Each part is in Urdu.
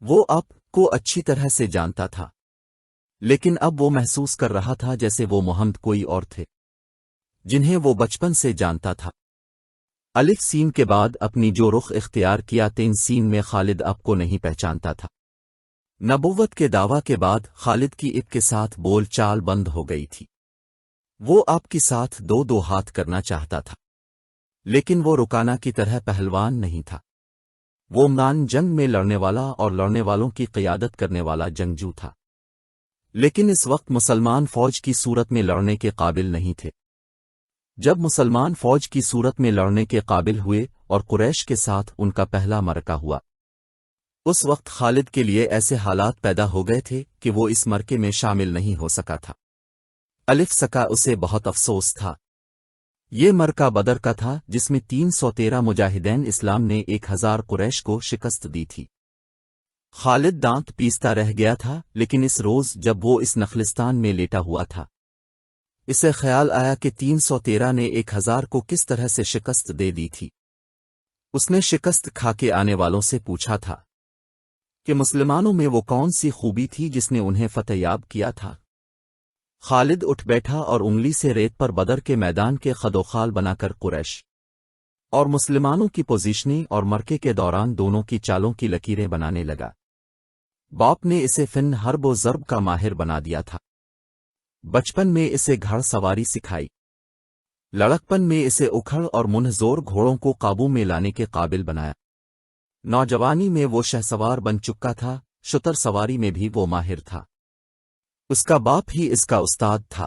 وہ آپ کو اچھی طرح سے جانتا تھا، لیکن اب وہ محسوس کر رہا تھا جیسے وہ محمد کوئی اور تھے جنہیں وہ بچپن سے جانتا تھا۔ الف سین کے بعد اپنی جو رخ اختیار کیا تین سین میں خالد آپ کو نہیں پہچانتا تھا۔ نبوت کے دعویٰ کے بعد خالد کی اب کے ساتھ بول چال بند ہو گئی تھی۔ وہ آپ کے ساتھ دو ہاتھ کرنا چاہتا تھا، لیکن وہ رکانا کی طرح پہلوان نہیں تھا۔ وہ میدان جنگ میں لڑنے والا اور لڑنے والوں کی قیادت کرنے والا جنگجو تھا، لیکن اس وقت مسلمان فوج کی صورت میں لڑنے کے قابل نہیں تھے۔ جب مسلمان فوج کی صورت میں لڑنے کے قابل ہوئے اور قریش کے ساتھ ان کا پہلا معرکہ ہوا، اس وقت خالد کے لیے ایسے حالات پیدا ہو گئے تھے کہ وہ اس معرکے میں شامل نہیں ہو سکا تھا۔ الف سکا اسے بہت افسوس تھا۔ یہ معرکہ بدر کا تھا جس میں 313 مجاہدین اسلام نے 1000 قریش کو شکست دی تھی۔ خالد دانت پیستا رہ گیا تھا، لیکن اس روز جب وہ اس نخلستان میں لیٹا ہوا تھا، اسے خیال آیا کہ 313 نے 1000 کو کس طرح سے شکست دے دی تھی۔ اس نے شکست کھا کے آنے والوں سے پوچھا تھا کہ مسلمانوں میں وہ کون سی خوبی تھی جس نے انہیں فتح یاب کیا تھا۔ خالد اٹھ بیٹھا اور انگلی سے ریت پر بدر کے میدان کے خدوخال بنا کر قریش اور مسلمانوں کی پوزیشنیں اور معرکے کے دوران دونوں کی چالوں کی لکیریں بنانے لگا۔ باپ نے اسے فن حرب و ضرب کا ماہر بنا دیا تھا۔ بچپن میں اسے گھڑ سواری سکھائی، لڑکپن میں اسے اکھڑ اور منہ زور گھوڑوں کو قابو میں لانے کے قابل بنایا۔ نوجوانی میں وہ شہ سوار بن چکا تھا، شتر سواری میں بھی وہ ماہر تھا۔ اس کا باپ ہی اس کا استاد تھا۔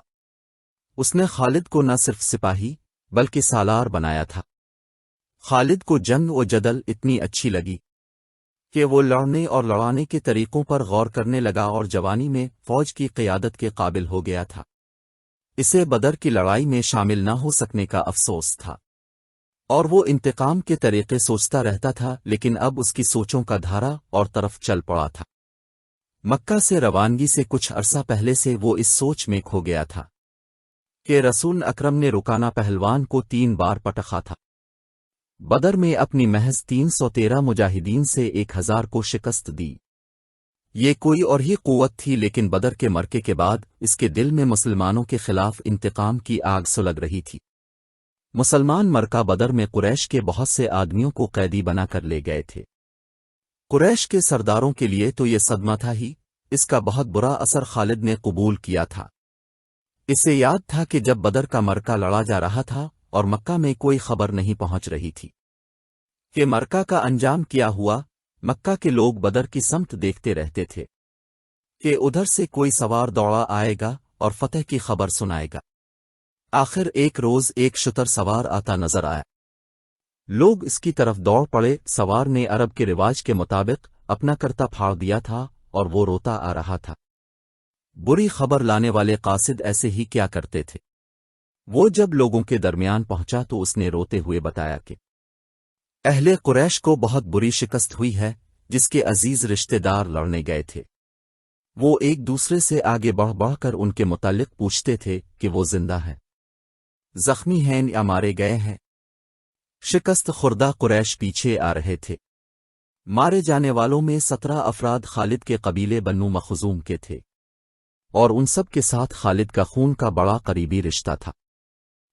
اس نے خالد کو نہ صرف سپاہی بلکہ سالار بنایا تھا۔ خالد کو جنگ و جدل اتنی اچھی لگی کہ وہ لڑنے اور لڑانے کے طریقوں پر غور کرنے لگا اور جوانی میں فوج کی قیادت کے قابل ہو گیا تھا۔ اسے بدر کی لڑائی میں شامل نہ ہو سکنے کا افسوس تھا اور وہ انتقام کے طریقے سوچتا رہتا تھا، لیکن اب اس کی سوچوں کا دھارا اور طرف چل پڑا تھا۔ مکہ سے روانگی سے کچھ عرصہ پہلے سے وہ اس سوچ میں کھو گیا تھا کہ رسول اکرم نے رکانا پہلوان کو 3 بار پٹخا تھا۔ بدر میں اپنی محض 313 مجاہدین سے 1000 کو شکست دی۔ یہ کوئی اور ہی قوت تھی، لیکن بدر کے معرکے کے بعد اس کے دل میں مسلمانوں کے خلاف انتقام کی آگ سلگ رہی تھی۔ مسلمان معرکہ بدر میں قریش کے بہت سے آدمیوں کو قیدی بنا کر لے گئے تھے۔ قریش کے سرداروں کے لیے تو یہ صدمہ تھا ہی، اس کا بہت برا اثر خالد نے قبول کیا تھا۔ اسے یاد تھا کہ جب بدر کا معرکہ لڑا جا رہا تھا اور مکہ میں کوئی خبر نہیں پہنچ رہی تھی کہ معرکہ کا انجام کیا ہوا، مکہ کے لوگ بدر کی سمت دیکھتے رہتے تھے کہ ادھر سے کوئی سوار دوڑا آئے گا اور فتح کی خبر سنائے گا۔ آخر ایک روز ایک شتر سوار آتا نظر آیا۔ لوگ اس کی طرف دوڑ پڑے۔ سوار نے عرب کے رواج کے مطابق اپنا کرتا پھاڑ دیا تھا اور وہ روتا آ رہا تھا۔ بری خبر لانے والے قاصد ایسے ہی کیا کرتے تھے۔ وہ جب لوگوں کے درمیان پہنچا تو اس نے روتے ہوئے بتایا کہ اہل قریش کو بہت بری شکست ہوئی ہے، جس کے عزیز رشتہ دار لڑنے گئے تھے۔ وہ ایک دوسرے سے آگے بڑھ بڑھ کر ان کے متعلق پوچھتے تھے کہ وہ زندہ ہیں، زخمی ہیں یا مارے گئے ہیں۔ شکست خوردہ قریش پیچھے آ رہے تھے۔ مارے جانے والوں میں 17 افراد خالد کے قبیلے بنو مخزوم کے تھے، اور ان سب کے ساتھ خالد کا خون کا بڑا قریبی رشتہ تھا۔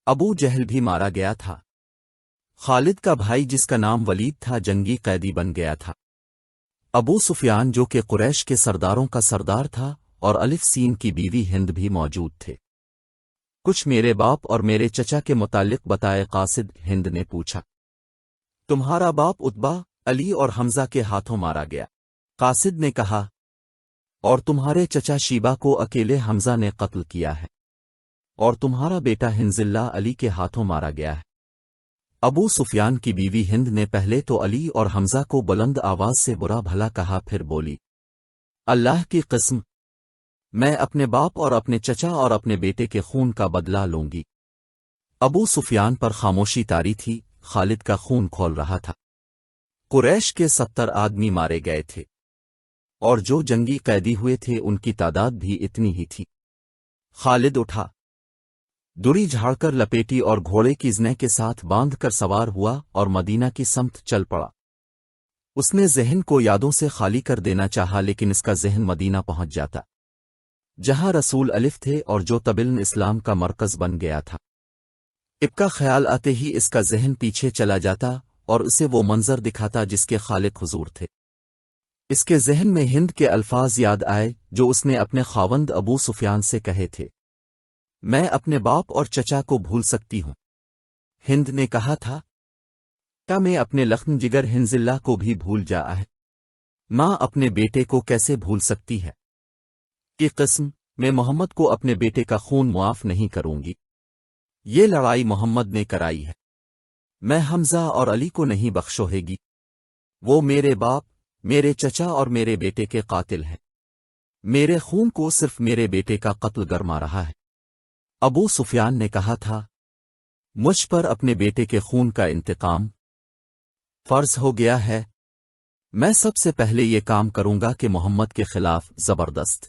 ابو جہل بھی مارا گیا تھا۔ خالد کا بھائی جس کا نام ولید تھا جنگی قیدی بن گیا تھا۔ ابو سفیان جو کہ قریش کے سرداروں کا سردار تھا، اور الف سین کی بیوی ہند بھی موجود تھے۔ کچھ میرے باپ اور میرے چچا کے متعلق بتائے قاصد، ہند نے پوچھا۔ تمہارا باپ عتبہ، علی اور حمزہ کے ہاتھوں مارا گیا، قاصد نے کہا، اور تمہارے چچا شیبہ کو اکیلے حمزہ نے قتل کیا ہے، اور تمہارا بیٹا حنظلہ علی کے ہاتھوں مارا گیا ہے۔ ابو سفیان کی بیوی ہند نے پہلے تو علی اور حمزہ کو بلند آواز سے برا بھلا کہا، پھر بولی، اللہ کی قسم، میں اپنے باپ اور اپنے چچا اور اپنے بیٹے کے خون کا بدلہ لوں گی۔ ابو سفیان پر خاموشی طاری تھی، خالد کا خون کھول رہا تھا۔ قریش کے 70 آدمی مارے گئے تھے، اور جو جنگی قیدی ہوئے تھے ان کی تعداد بھی اتنی ہی تھی۔ خالد اٹھا، دری جھاڑ کر لپیٹی اور گھوڑے کی زنے کے ساتھ باندھ کر سوار ہوا اور مدینہ کی سمت چل پڑا۔ اس نے ذہن کو یادوں سے خالی کر دینا چاہا، لیکن اس کا ذہن مدینہ پہنچ جاتا، جہاں رسول الف تھے اور جو طبعاً اسلام کا مرکز بن گیا تھا۔ اب کا خیال آتے ہی اس کا ذہن پیچھے چلا جاتا اور اسے وہ منظر دکھاتا جس کے خالق حضور تھے۔ اس کے ذہن میں ہند کے الفاظ یاد آئے جو اس نے اپنے خاوند ابو سفیان سے کہے تھے، میں اپنے باپ اور چچا کو بھول سکتی ہوں۔ ہند نے کہا تھا، کیا میں اپنے لخن جگر ہنزلہ کو بھی بھول جا ہے؟ ماں اپنے بیٹے کو کیسے بھول سکتی ہے؟ کی قسم، میں محمد کو اپنے بیٹے کا خون معاف نہیں کروں گی۔ یہ لڑائی محمد نے کرائی ہے، میں حمزہ اور علی کو نہیں بخشوہے گی۔ وہ میرے باپ، میرے چچا اور میرے بیٹے کے قاتل ہیں۔ میرے خون کو صرف میرے بیٹے کا قتل گرما رہا ہے۔ ابو سفیان نے کہا تھا، مجھ پر اپنے بیٹے کے خون کا انتقام فرض ہو گیا ہے۔ میں سب سے پہلے یہ کام کروں گا کہ محمد کے خلاف زبردست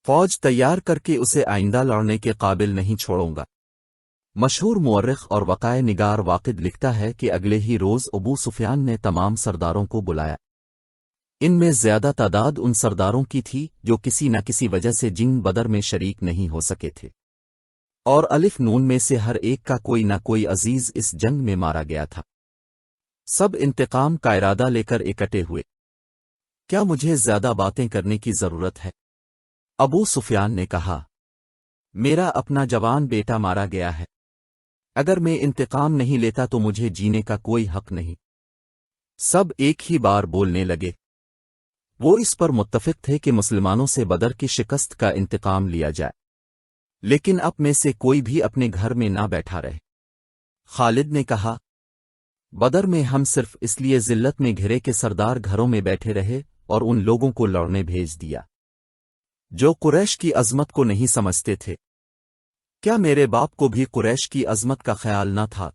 فوج تیار کر کے اسے آئندہ لڑنے کے قابل نہیں چھوڑوں گا۔ مشہور مورخ اور وقائع نگار واقد لکھتا ہے کہ اگلے ہی روز ابو سفیان نے تمام سرداروں کو بلایا۔ ان میں زیادہ تعداد ان سرداروں کی تھی جو کسی نہ کسی وجہ سے جنگ بدر میں شریک نہیں ہو سکے تھے، اور الف نون میں سے ہر ایک کا کوئی نہ کوئی عزیز اس جنگ میں مارا گیا تھا۔ سب انتقام کا ارادہ لے کر اکٹھے ہوئے۔ کیا مجھے زیادہ باتیں کرنے کی ضرورت ہے؟ ابو سفیان نے کہا، میرا اپنا جوان بیٹا مارا گیا ہے، اگر میں انتقام نہیں لیتا تو مجھے جینے کا کوئی حق نہیں۔ سب ایک ہی بار بولنے لگے۔ وہ اس پر متفق تھے کہ مسلمانوں سے بدر کی شکست کا انتقام لیا جائے، لیکن اب میں سے کوئی بھی اپنے گھر میں نہ بیٹھا رہے۔ خالد نے کہا، بدر میں ہم صرف اس لیے ذلت میں گھرے کے سردار گھروں میں بیٹھے رہے اور ان لوگوں کو لڑنے بھیج دیا جو قریش کی عظمت کو نہیں سمجھتے تھے۔ کیا میرے باپ کو بھی قریش کی عظمت کا خیال نہ تھا؟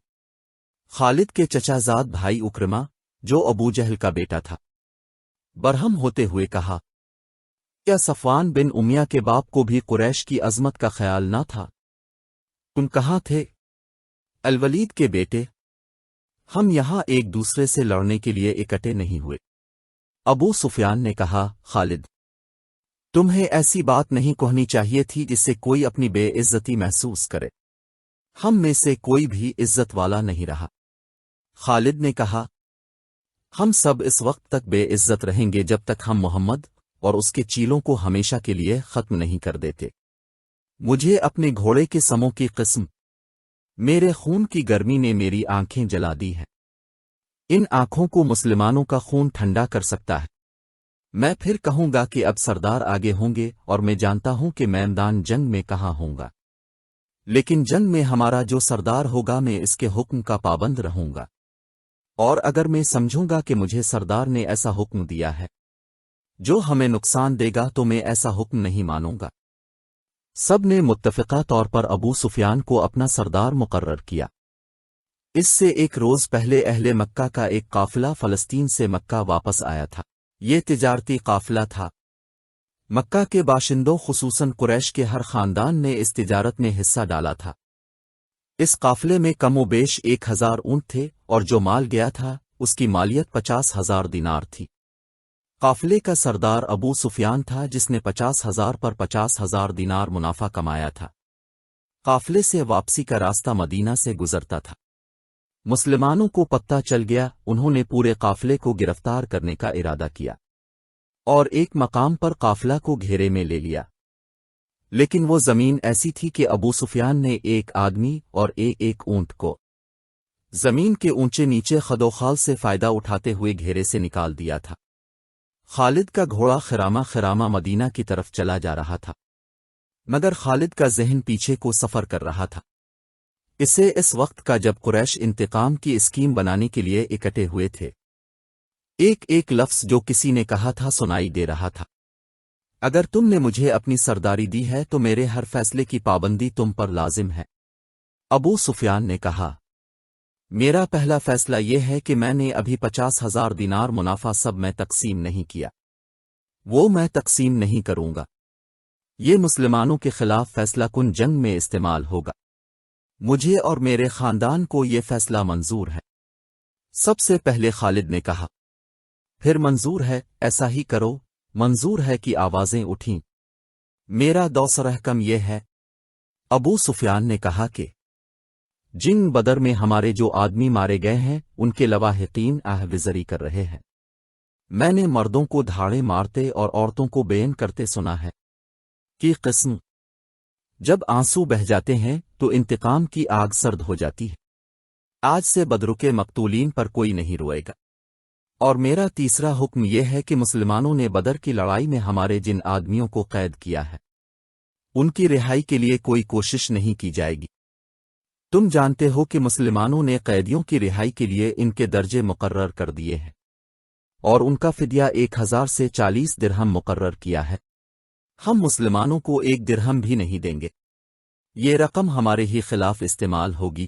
خالد کے چچا زاد بھائی اکرما، جو ابو جہل کا بیٹا تھا، برہم ہوتے ہوئے کہا، کیا صفوان بن امیہ کے باپ کو بھی قریش کی عظمت کا خیال نہ تھا؟ تم کہاں تھے؟ الولید کے بیٹے، ہم یہاں ایک دوسرے سے لڑنے کے لیے اکٹھے نہیں ہوئے۔ ابو سفیان نے کہا، خالد، تمہیں ایسی بات نہیں کہنی چاہیے تھی جس سے کوئی اپنی بے عزتی محسوس کرے۔ ہم میں سے کوئی بھی عزت والا نہیں رہا۔ خالد نے کہا، ہم سب اس وقت تک بے عزت رہیں گے جب تک ہم محمد اور اس کے چیلوں کو ہمیشہ کے لیے ختم نہیں کر دیتے۔ مجھے اپنے گھوڑے کے سموں کی قسم، میرے خون کی گرمی نے میری آنکھیں جلا دی ہیں۔ ان آنکھوں کو مسلمانوں کا خون ٹھنڈا کر سکتا ہے۔ میں پھر کہوں گا کہ اب سردار آگے ہوں گے اور میں جانتا ہوں کہ میدان جنگ میں کہاں ہوں گا، لیکن جنگ میں ہمارا جو سردار ہوگا میں اس کے حکم کا پابند رہوں گا، اور اگر میں سمجھوں گا کہ مجھے سردار نے ایسا حکم دیا ہے جو ہمیں نقصان دے گا تو میں ایسا حکم نہیں مانوں گا۔ سب نے متفقہ طور پر ابو سفیان کو اپنا سردار مقرر کیا۔ اس سے ایک روز پہلے اہل مکہ کا ایک قافلہ فلسطین سے مکہ واپس آیا تھا۔ یہ تجارتی قافلہ تھا۔ مکہ کے باشندوں خصوصاً قریش کے ہر خاندان نے اس تجارت میں حصہ ڈالا تھا۔ اس قافلے میں کم و بیش 1000 اونٹ تھے اور جو مال گیا تھا اس کی مالیت 50,000 دینار تھی۔ قافلے کا سردار ابو سفیان تھا جس نے 50,000 پر 50,000 دینار منافع کمایا تھا۔ قافلے سے واپسی کا راستہ مدینہ سے گزرتا تھا۔ مسلمانوں کو پتہ چل گیا، انہوں نے پورے قافلے کو گرفتار کرنے کا ارادہ کیا اور ایک مقام پر قافلہ کو گھیرے میں لے لیا، لیکن وہ زمین ایسی تھی کہ ابو سفیان نے ایک آدمی اور ایک اونٹ کو زمین کے اونچے نیچے خدوخال سے فائدہ اٹھاتے ہوئے گھیرے سے نکال دیا تھا۔ خالد کا گھوڑا خرامہ خرامہ مدینہ کی طرف چلا جا رہا تھا، مگر خالد کا ذہن پیچھے کو سفر کر رہا تھا۔ اسے اس وقت کا جب قریش انتقام کی اسکیم بنانے کے لیے اکٹھے ہوئے تھے۔ ایک لفظ جو کسی نے کہا تھا سنائی دے رہا تھا، اگر تم نے مجھے اپنی سرداری دی ہے تو میرے ہر فیصلے کی پابندی تم پر لازم ہے۔ ابو سفیان نے کہا، میرا پہلا فیصلہ یہ ہے کہ میں نے ابھی 50,000 دینار منافع سب میں تقسیم نہیں کیا، وہ میں تقسیم نہیں کروں گا۔ یہ مسلمانوں کے خلاف فیصلہ کن جنگ میں استعمال ہوگا۔ مجھے اور میرے خاندان کو یہ فیصلہ منظور ہے۔ سب سے پہلے خالد نے کہا، پھر منظور ہے ایسا ہی کرو، منظور ہے کہ آوازیں اٹھیں۔ میرا دوسرا کم یہ ہے، ابو سفیان نے کہا کہ جنگ بدر میں ہمارے جو آدمی مارے گئے ہیں ان کے لواحقین وزری کر رہے ہیں۔ میں نے مردوں کو دھاڑے مارتے اور عورتوں کو بین کرتے سنا ہے کہ قسم جب آنسو بہہ جاتے ہیں تو انتقام کی آگ سرد ہو جاتی ہے۔ آج سے بدر کے مقتولین پر کوئی نہیں روئے گا۔ اور میرا تیسرا حکم یہ ہے کہ مسلمانوں نے بدر کی لڑائی میں ہمارے جن آدمیوں کو قید کیا ہے ان کی رہائی کے لیے کوئی کوشش نہیں کی جائے گی۔ تم جانتے ہو کہ مسلمانوں نے قیدیوں کی رہائی کے لیے ان کے درجے مقرر کر دیے ہیں اور ان کا فدیہ 1000 سے 40 درہم مقرر کیا ہے۔ ہم مسلمانوں کو 1 درہم بھی نہیں دیں گے، یہ رقم ہمارے ہی خلاف استعمال ہوگی۔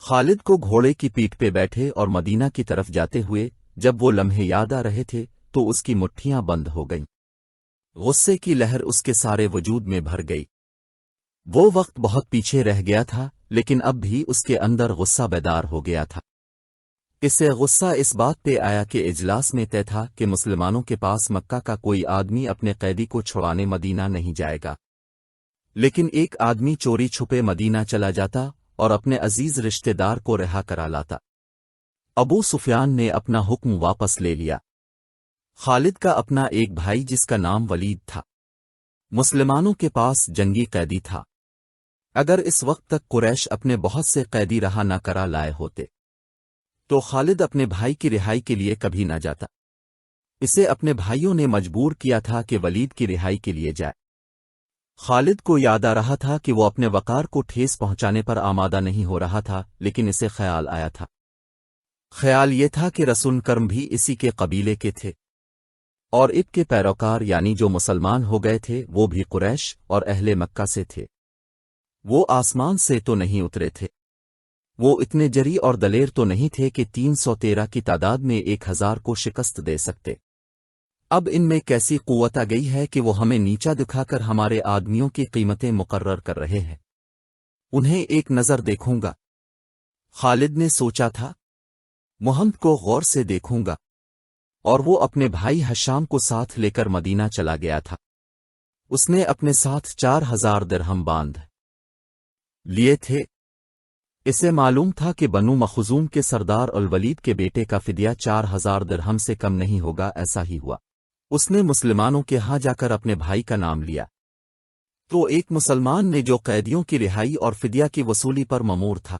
خالد کو گھوڑے کی پیٹھ پہ بیٹھے اور مدینہ کی طرف جاتے ہوئے جب وہ لمحے یاد آ رہے تھے تو اس کی مٹھیاں بند ہو گئیں۔ غصے کی لہر اس کے سارے وجود میں بھر گئی۔ وہ وقت بہت پیچھے رہ گیا تھا لیکن اب بھی اس کے اندر غصہ بیدار ہو گیا تھا۔ اسے غصہ اس بات پہ آیا کہ اجلاس میں طے تھا کہ مسلمانوں کے پاس مکہ کا کوئی آدمی اپنے قیدی کو چھڑانے مدینہ نہیں جائے گا، لیکن ایک آدمی چوری چھپے مدینہ چلا جاتا اور اپنے عزیز رشتہ دار کو رہا کرا لاتا۔ ابو سفیان نے اپنا حکم واپس لے لیا۔ خالد کا اپنا ایک بھائی جس کا نام ولید تھا مسلمانوں کے پاس جنگی قیدی تھا۔ اگر اس وقت تک قریش اپنے بہت سے قیدی رہا نہ کرا لائے ہوتے تو خالد اپنے بھائی کی رہائی کے لیے کبھی نہ جاتا۔ اسے اپنے بھائیوں نے مجبور کیا تھا کہ ولید کی رہائی کے لیے جائے۔ خالد کو یاد آ رہا تھا کہ وہ اپنے وقار کو ٹھیس پہنچانے پر آمادہ نہیں ہو رہا تھا، لیکن اسے خیال آیا تھا۔ خیال یہ تھا کہ رسول کرم بھی اسی کے قبیلے کے تھے اور اب کے پیروکار یعنی جو مسلمان ہو گئے تھے وہ بھی قریش اور اہل مکہ سے تھے۔ وہ آسمان سے تو نہیں اترے تھے، وہ اتنے جری اور دلیر تو نہیں تھے کہ 313 کی تعداد میں 1000 کو شکست دے سکتے۔ اب ان میں کیسی قوت آ گئی ہے کہ وہ ہمیں نیچا دکھا کر ہمارے آدمیوں کی قیمتیں مقرر کر رہے ہیں۔ انہیں ایک نظر دیکھوں گا، خالد نے سوچا تھا، محمد کو غور سے دیکھوں گا۔ اور وہ اپنے بھائی حشام کو ساتھ لے کر مدینہ چلا گیا تھا۔ اس نے اپنے ساتھ 4000 درہم باندھ لیے تھے۔ اسے معلوم تھا کہ بنو مخزوم کے سردار الولید کے بیٹے کا فدیہ 4000 درہم سے کم نہیں ہوگا۔ ایسا ہی ہوا۔ اس نے مسلمانوں کے ہاں جا کر اپنے بھائی کا نام لیا تو ایک مسلمان نے جو قیدیوں کی رہائی اور فدیہ کی وصولی پر مامور تھا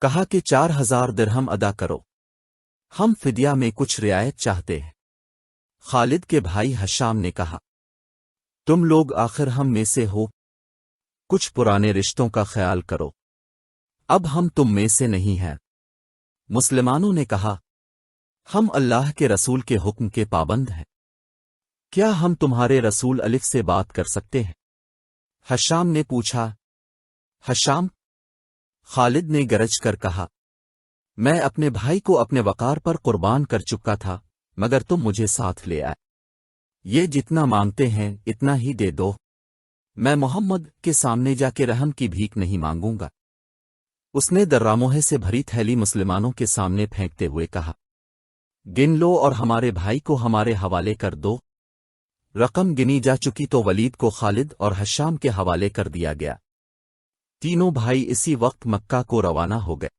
کہا کہ 4000 درہم ادا کرو، ہم فدیہ میں کچھ رعایت چاہتے ہیں۔ خالد کے بھائی حشام نے کہا، تم لوگ آخر ہم میں سے ہو، کچھ پرانے رشتوں کا خیال کرو، اب ہم تم میں سے نہیں ہیں۔ مسلمانوں نے کہا، ہم اللہ کے رسول کے حکم کے پابند ہیں، کیا ہم تمہارے رسول الف سے بات کر سکتے ہیں؟ حشام نے پوچھا، حشام؟ خالد نے گرج کر کہا، میں اپنے بھائی کو اپنے وقار پر قربان کر چکا تھا مگر تم مجھے ساتھ لے آئے، یہ جتنا مانگتے ہیں اتنا ہی دے دو، میں محمد کے سامنے جا کے رحم کی بھیک نہیں مانگوں گا۔ اس نے دراموہے سے بھری تھیلی مسلمانوں کے سامنے پھینکتے ہوئے کہا، گن لو اور ہمارے بھائی کو ہمارے حوالے کر دو۔ رقم گنی جا چکی تو ولید کو خالد اور حشام کے حوالے کر دیا گیا۔ تینوں بھائی اسی وقت مکہ کو روانہ ہو گئے۔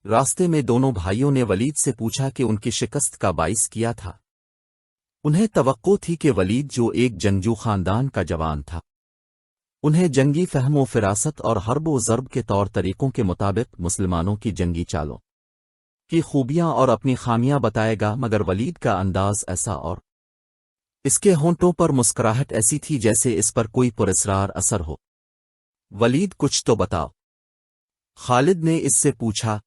راستے میں دونوں بھائیوں نے ولید سے پوچھا کہ ان کی شکست کا باعث کیا تھا۔ انہیں توقع تھی کہ ولید جو ایک جنگجو خاندان کا جوان تھا، انہیں جنگی فہم و فراست اور حرب و ضرب کے طور طریقوں کے مطابق مسلمانوں کی جنگی چالوں کی خوبیاں اور اپنی خامیاں بتائے گا، مگر ولید کا انداز ایسا اور اس کے ہونٹوں پر مسکراہٹ ایسی تھی جیسے اس پر کوئی پراسرار اثر ہو۔ ولید کچھ تو بتاؤ، خالد نے اس سے پوچھا۔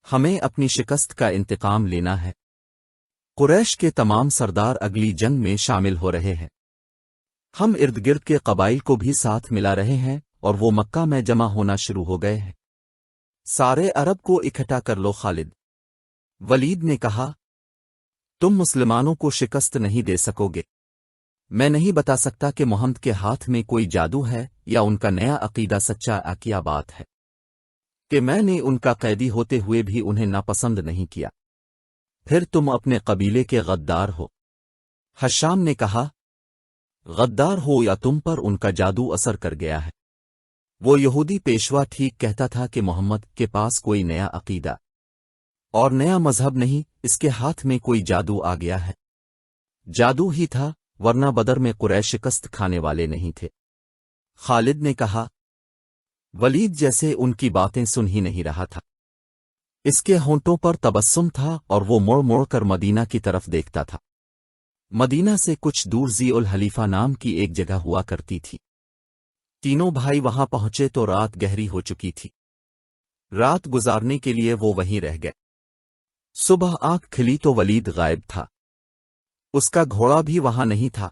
ہمیں اپنی شکست کا انتقام لینا ہے۔ قریش کے تمام سردار اگلی جنگ میں شامل ہو رہے ہیں، ہم ارد گرد کے قبائل کو بھی ساتھ ملا رہے ہیں اور وہ مکہ میں جمع ہونا شروع ہو گئے ہیں۔ سارے عرب کو اکٹھا کر لو۔ خالد ولید نے کہا، تم مسلمانوں کو شکست نہیں دے سکو گے۔ میں نہیں بتا سکتا کہ محمد کے ہاتھ میں کوئی جادو ہے یا ان کا نیا عقیدہ سچا عقیہ بات ہے کہ میں نے ان کا قیدی ہوتے ہوئے بھی انہیں ناپسند نہیں کیا۔ پھر تم اپنے قبیلے کے غدار ہو۔ حشام نے کہا، غدار ہو یا تم پر ان کا جادو اثر کر گیا ہے۔ وہ یہودی پیشوا ٹھیک کہتا تھا کہ محمد کے پاس کوئی نیا عقیدہ اور نیا مذہب نہیں، اس کے ہاتھ میں کوئی جادو آ گیا ہے۔ جادو ہی تھا، ورنہ بدر میں قریش شکست کھانے والے نہیں تھے۔ خالد نے کہا، ولید جیسے ان کی باتیں سن ہی نہیں رہا تھا۔ اس کے ہونٹوں پر تبسم تھا اور وہ مڑ مڑ کر مدینہ کی طرف دیکھتا تھا۔ مدینہ سے کچھ دور ذی الحلیفہ نام کی ایک جگہ ہوا کرتی تھی۔ تینوں بھائی وہاں پہنچے تو رات گہری ہو چکی تھی۔ رات گزارنے کے لیے وہ وہیں رہ گئے۔ صبح آنکھ کھلی تو ولید غائب تھا۔ اس کا گھوڑا بھی وہاں نہیں تھا۔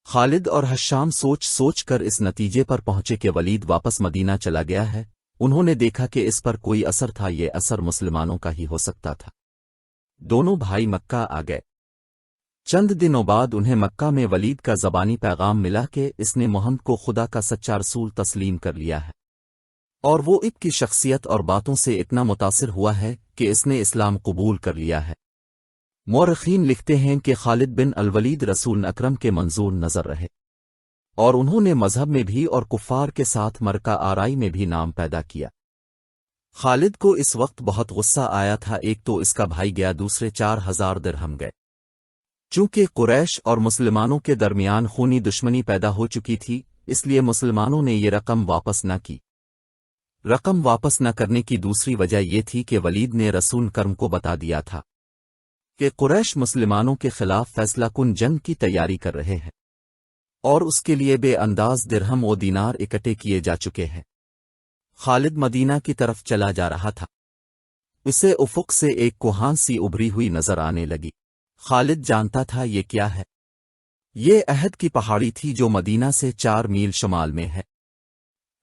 خالد اور حشام سوچ سوچ کر اس نتیجے پر پہنچے کہ ولید واپس مدینہ چلا گیا ہے۔ انہوں نے دیکھا کہ اس پر کوئی اثر تھا، یہ اثر مسلمانوں کا ہی ہو سکتا تھا۔ دونوں بھائی مکہ آ گئے۔ چند دنوں بعد انہیں مکہ میں ولید کا زبانی پیغام ملا کہ اس نے محمد کو خدا کا سچا رسول تسلیم کر لیا ہے، اور وہ اب کی شخصیت اور باتوں سے اتنا متاثر ہوا ہے کہ اس نے اسلام قبول کر لیا ہے۔ مورخین لکھتے ہیں کہ خالد بن الولید رسول اکرم کے منظور نظر رہے، اور انہوں نے مذہب میں بھی اور کفار کے ساتھ مرکہ آرائی میں بھی نام پیدا کیا۔ خالد کو اس وقت بہت غصہ آیا تھا، ایک تو اس کا بھائی گیا، دوسرے 4000 درہم گئے۔ چونکہ قریش اور مسلمانوں کے درمیان خونی دشمنی پیدا ہو چکی تھی، اس لیے مسلمانوں نے یہ رقم واپس نہ کی۔ رقم واپس نہ کرنے کی دوسری وجہ یہ تھی کہ ولید نے رسول کرم کو بتا دیا تھا کہ قریش مسلمانوں کے خلاف فیصلہ کن جنگ کی تیاری کر رہے ہیں، اور اس کے لیے بے انداز درہم و دینار اکٹھے کیے جا چکے ہیں۔ خالد مدینہ کی طرف چلا جا رہا تھا۔ اسے افق سے ایک کوہان سی ابھری ہوئی نظر آنے لگی۔ خالد جانتا تھا یہ کیا ہے۔ یہ احد کی پہاڑی تھی جو مدینہ سے 4 میل شمال میں ہے۔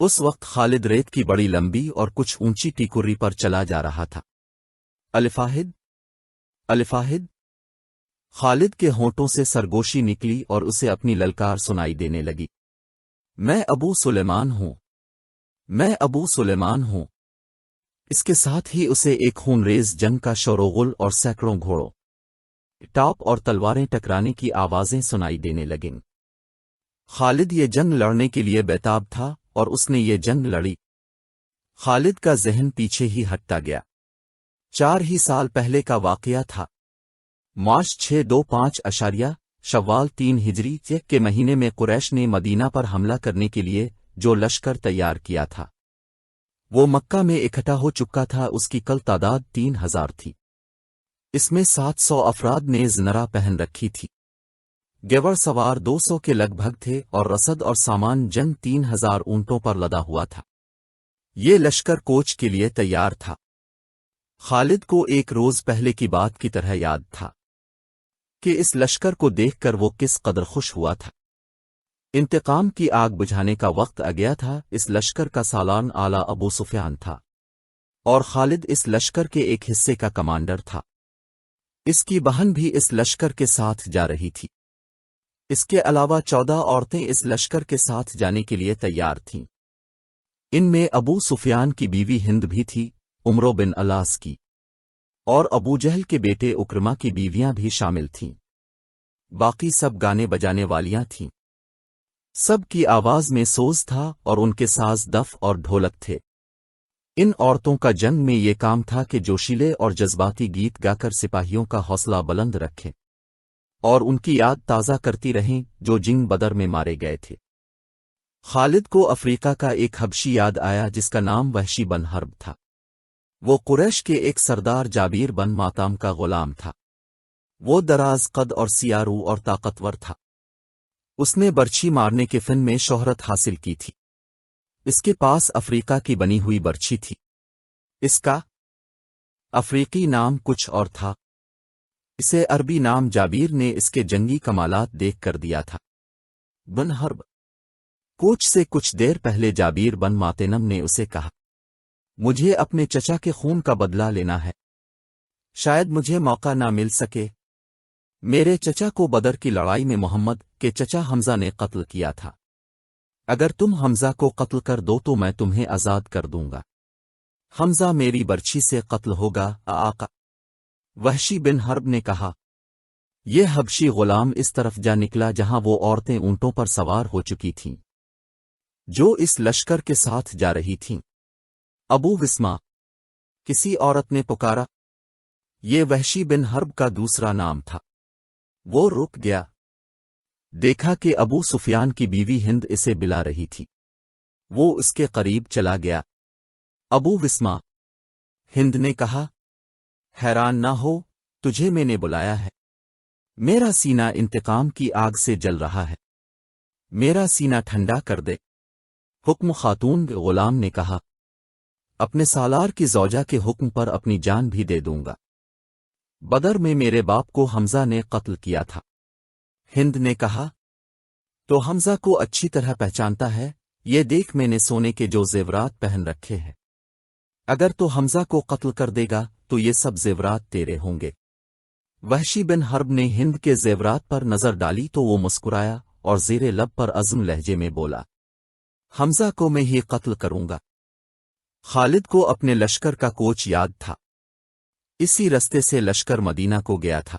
اس وقت خالد ریت کی بڑی لمبی اور کچھ اونچی ٹیکری پر چلا جا رہا تھا۔ الفاہد، الفاہد، خالد کے ہونٹوں سے سرگوشی نکلی اور اسے اپنی للکار سنائی دینے لگی۔ میں ابو سلیمان ہوں، میں ابو سلیمان ہوں۔ اس کے ساتھ ہی اسے ایک خون ریز جنگ کا شوروغل اور سینکڑوں گھوڑوں، ٹاپ اور تلواریں ٹکرانے کی آوازیں سنائی دینے لگیں۔ خالد یہ جنگ لڑنے کے لیے بیتاب تھا اور اس نے یہ جنگ لڑی۔ خالد کا ذہن پیچھے ہی ہٹتا گیا۔ 4 ہی سال پہلے کا واقعہ تھا۔ مارچ 625 شوال 3 ہجری کے مہینے میں قریش نے مدینہ پر حملہ کرنے کے لیے جو لشکر تیار کیا تھا وہ مکہ میں اکٹھا ہو چکا تھا۔ اس کی کل تعداد 3000 تھی۔ اس میں 700 افراد نے زنرا پہن رکھی تھی۔ گیور سوار 200 کے لگ بھگ تھے اور رسد اور سامان جنگ 3000 اونٹوں پر لدا ہوا تھا۔ یہ لشکر کوچ کے لیے تیار تھا۔ خالد کو ایک روز پہلے کی بات کی طرح یاد تھا کہ اس لشکر کو دیکھ کر وہ کس قدر خوش ہوا تھا۔ انتقام کی آگ بجھانے کا وقت آ گیا تھا۔ اس لشکر کا سالار اعلیٰ ابو سفیان تھا، اور خالد اس لشکر کے ایک حصے کا کمانڈر تھا۔ اس کی بہن بھی اس لشکر کے ساتھ جا رہی تھی۔ اس کے علاوہ 14 عورتیں اس لشکر کے ساتھ جانے کے لیے تیار تھیں۔ ان میں ابو سفیان کی بیوی ہند بھی تھی، عمرو بن الاس کی، اور ابو جہل کے بیٹے اکرما کی بیویاں بھی شامل تھیں۔ باقی سب گانے بجانے والیاں تھیں۔ سب کی آواز میں سوز تھا اور ان کے ساز دف اور ڈھولک تھے۔ ان عورتوں کا جنگ میں یہ کام تھا کہ جوشیلے اور جذباتی گیت گا کر سپاہیوں کا حوصلہ بلند رکھیں اور ان کی یاد تازہ کرتی رہیں جو جنگ بدر میں مارے گئے تھے۔ خالد کو افریقہ کا ایک حبشی یاد آیا جس کا نام وحشی بن حرب تھا۔ وہ قریش کے ایک سردار جابیر بن ماتام کا غلام تھا۔ وہ دراز قد اور سیارو اور طاقتور تھا۔ اس نے برچھی مارنے کے فن میں شہرت حاصل کی تھی۔ اس کے پاس افریقہ کی بنی ہوئی برچھی تھی۔ اس کا افریقی نام کچھ اور تھا۔ اسے عربی نام جابیر نے اس کے جنگی کمالات دیکھ کر دیا تھا۔ بن حرب کوچ سے کچھ دیر پہلے جابیر بن ماتنم نے اسے کہا، مجھے اپنے چچا کے خون کا بدلہ لینا ہے۔ شاید مجھے موقع نہ مل سکے۔ میرے چچا کو بدر کی لڑائی میں محمد کے چچا حمزہ نے قتل کیا تھا۔ اگر تم حمزہ کو قتل کر دو تو میں تمہیں آزاد کر دوں گا۔ حمزہ میری برچھی سے قتل ہوگا آقا۔ وحشی بن حرب نے کہا، یہ حبشی غلام اس طرف جا نکلا جہاں وہ عورتیں اونٹوں پر سوار ہو چکی تھیں جو اس لشکر کے ساتھ جا رہی تھیں۔ ابو وسما، کسی عورت نے پکارا۔ یہ وحشی بن حرب کا دوسرا نام تھا۔ وہ رک گیا، دیکھا کہ ابو سفیان کی بیوی ہند اسے بلا رہی تھی۔ وہ اس کے قریب چلا گیا۔ ابو وسما، ہند نے کہا، حیران نہ ہو، تجھے میں نے بلایا ہے۔ میرا سینہ انتقام کی آگ سے جل رہا ہے، میرا سینہ ٹھنڈا کر دے۔ حکم خاتون غلام نے کہا، اپنے سالار کی زوجہ کے حکم پر اپنی جان بھی دے دوں گا۔ بدر میں میرے باپ کو حمزہ نے قتل کیا تھا۔ ہند نے کہا، تو حمزہ کو اچھی طرح پہچانتا ہے، یہ دیکھ میں نے سونے کے جو زیورات پہن رکھے ہیں۔ اگر تو حمزہ کو قتل کر دے گا تو یہ سب زیورات تیرے ہوں گے۔ وحشی بن حرب نے ہند کے زیورات پر نظر ڈالی تو وہ مسکرایا اور زیر لب پر عزم لہجے میں بولا، حمزہ کو میں ہی قتل کروں گا۔ خالد کو اپنے لشکر کا کوچ یاد تھا، اسی رستے سے لشکر مدینہ کو گیا تھا۔